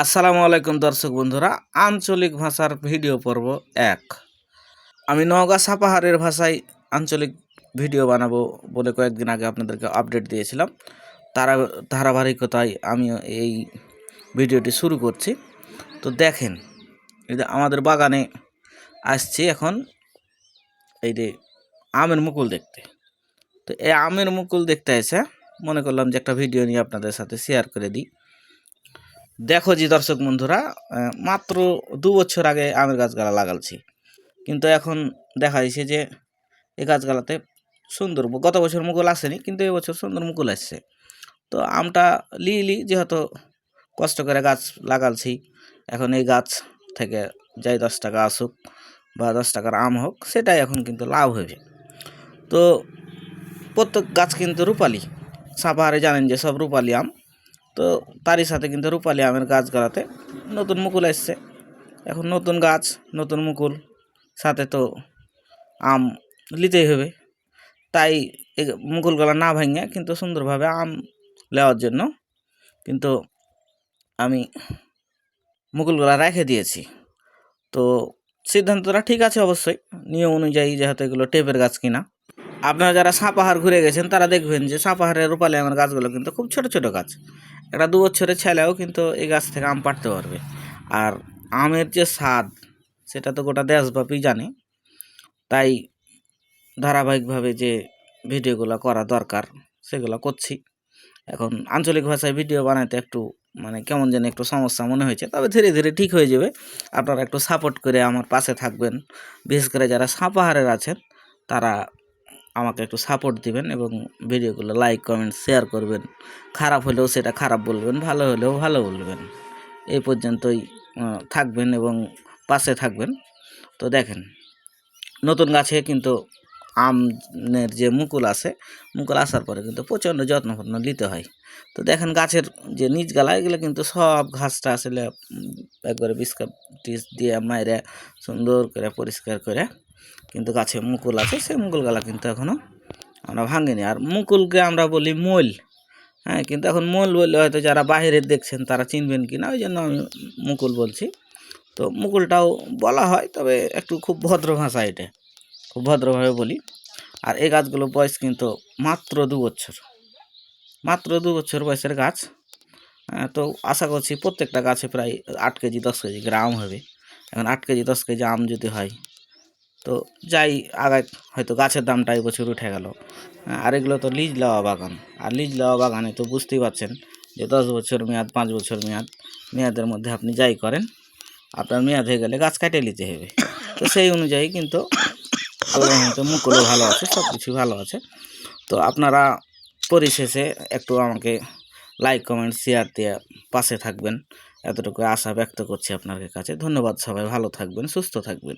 আসসালামু আলাইকুম দর্শক বন্ধুরা, আঞ্চলিক ভাষার ভিডিও পর্ব ১। আমি নওগাঁ সাপাহারের ভাষায় আঞ্চলিক ভিডিও বানাবো বলে কয়েকদিন আগে আপনাদেরকে আপডেট দিয়েছিলাম। তারা ধারাবাহিকতায় আমি এই ভিডিওটি শুরু করছি। তো দেখেন, এই যে আমাদের বাগানে আসছি এখন এই যে আমের মুকুল দেখতে। তো এই আমের মুকুল দেখতে এসে মনে করলাম যে একটা ভিডিও নিয়ে আপনাদের সাথে শেয়ার করে দিই। দেখো জি দর্শক বন্ধুরা, মাত্র ২ বছর আগে আমের গাছগালা লাগালছি, কিন্তু এখন দেখা যাচ্ছে যে এই গাছগালাতে সুন্দর গত বছর মুকুল আসেনি, কিন্তু এবছর সুন্দর মুকুল আসছে। তো আমটা লিলি যেহেতু কষ্ট করে গাছ লাগালছি, এখন এই গাছ থেকে যাই 10 টাকা আসুক বা 10 টাকার আম হোক, সেটাই এখন কিন্তু লাভ হবে। তো প্রত্যেক গাছ কিন্তু রূপালি, সাপাহারে জানেন যে সব রূপালি আম। তো তারই সাথে কিন্তু রূপালি আমের গাছগালাতে নতুন মুকুল আসছে। এখন নতুন গাছ নতুন মুকুল, সাথে তো আম নিতেই হবে। তাই এই মুকুলগুলা না ভাঙে কিন্তু সুন্দরভাবে আম নেওয়ার জন্য কিন্তু আমি মুকুলগুলা রেখে দিয়েছি। তো সিদ্ধান্তটা ঠিক আছে অবশ্যই, নিয়ম অনুযায়ী, যেহেতু এগুলো টেপের গাছ কিনা। আপনারা যারা সাপাহার ঘুরে গেছেন তারা দেখবেন যে সাপাহারের রূপালি আমের গাছগুলো কিন্তু খুব ছোট ছোট গাছ। একটা ২ বছরের ছেলেও কিন্তু এই গাছ থেকে আম পাড়তে পারবে। আর আমের যে স্বাদ, সেটা তো গোটা দেশব্যাপী জানে। তাই ধারাবাহিকভাবে যে ভিডিওগুলো করা দরকার সেগুলো করছি। এখন আঞ্চলিক ভাষায় ভিডিও বানাতে একটু কেমন যেন একটু সমস্যা মনে হয়েছে, তবে ধীরে ধীরে ঠিক হয়ে যাবে। আপনারা একটু সাপোর্ট করে আমার পাশে থাকবেন। বিশেষ করে যারা সাপাহারের আছেন তারা আমাকে একটু সাপোর্ট দিবেন এবং ভিডিওগুলো লাইক কমেন্ট শেয়ার করবেন। খারাপ হলেও সেটা খারাপ বলবেন, ভালো হলেও ভালো বলবেন। এই পর্যন্তই থাকবেন এবং পাশে থাকবেন। তো দেখেন, নতুন গাছে কিন্তু আমের যে মুকুল আসে, মুকুল আসার পরে কিন্তু প্রচণ্ড যত্ন নিতে হয়। তো দেখেন গাছের যে নিচগালা, এগুলো কিন্তু সব ঘাসটা আসলে একবারে বিস্কাট টিস দিয়ে মাইরে সুন্দর করে পরিষ্কার করে কিন্তু গাছে মুকুল আছে, সেই মুকুলগুলা কিন্তু এখনও আমরা ভাঙিনি। আর মুকুলকে আমরা বলি মূল, হ্যাঁ, কিন্তু এখন মূল বললে হয়তো যারা বাইরের দেখছেন তারা চিনবেন কি না, ওই জন্য আমি মুকুল বলছি। তো মুকুলটাও বলা হয়, তবে একটু খুব ভদ্র ভাষা, এটা খুব ভদ্রভাবে বলি। আর এই গাছগুলো বয়স কিন্তু মাত্র ২ বছর, মাত্র ২ বছর বয়সের গাছ। তো আশা করছি প্রত্যেকটা গাছে প্রায় ৮ কেজি ১০ কেজি করে আম হবে। এখন ৮ কেজি ১০ কেজি আম যদি হয়, তো যাই আগায় হয়তো গাছের দামটা এই বছর উঠে গেল। আর এগুলো তো লিজ লওয়া বাগান, আর লিজ লওয়া বাগানে তো বুঝতেই পারছেন যে 10 বছর মেয়াদ, 5 বছর মেয়াদের মধ্যে আপনি যাই করেন, আপনার মেয়াদ হয়ে গেলে গাছ কাটে নিতে হবে। তো সেই অনুযায়ী কিন্তু মুকুলও ভালো আছে, সব কিছুই ভালো আছে। তো আপনারা পরিশেষে একটু আমাকে লাইক কমেন্ট শেয়ার দিয়ে পাশে থাকবেন, এতটুকু আশা ব্যক্ত করছি আপনাদের কাছে। ধন্যবাদ, সবাই ভালো থাকবেন, সুস্থ থাকবেন।